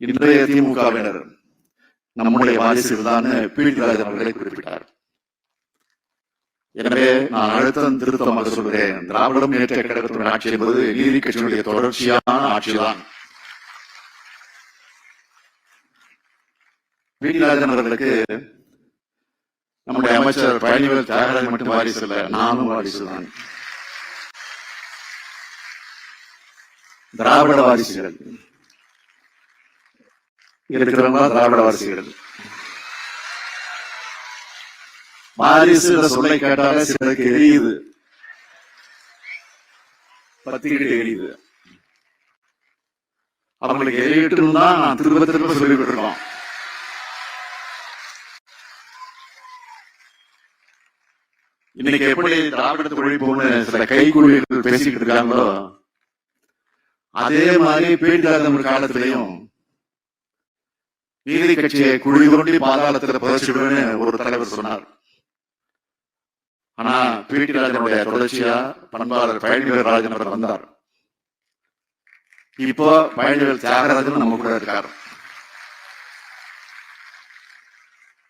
இன்றைய திமுகவினர் நம்முடைய வாரிசுகள் தான் பி.டி. ராஜன் அவர்களை குறிப்பிட்டார். எனவே நான் அழுத்தம் திருத்தமாக சொல்கிறேன், திராவிட முன்னேற்ற கழகத்தின் ஆட்சி என்பது நீதி கட்சியினுடைய தொடர்ச்சியான ஆட்சிதான். பி.டி. ராஜன் அவர்களுக்கு நம்முடைய அமைச்சர் பழனிவேல் தியாகராஜன் மட்டும் வாரிசு இல்ல, நானும் வாரிசுதான். திராவிட வாரிசுகள் இருக்கிறவங்க திராவிட வாரிசுகள். வாரிசு சொல்லை கேட்டாலே சிலருக்கு எரியுது, பத்திக்கிட்டு எரியுது. அவங்களுக்கு எரியட்டும் தான் நான் திரும்ப திரும்ப சொல்லிக்கிட்டு இருக்கோம். இன்னைக்கு எப்படி திராவிடத்தை ஒழிப்போம்னு சில கைகூலிகள் பேசிக்கிட்டு இருக்காங்களோ, அதே மாதிரி பி.டி. ராஜன் காலத்திலையும் நீதி கட்சியை குழி தோண்டி பாதாளத்தில் புதைச்சிடுவேன்னு ஒரு தலைவர் சொன்னார். ஆனா பி.டி. ராஜனுடைய தொடர்ச்சியா பண்பாளர் பழனிவேல் ராஜன் அவர் வந்தார். இப்போ பழனிவேல் தியாகராஜன் நம்ம கூட இருக்கார்.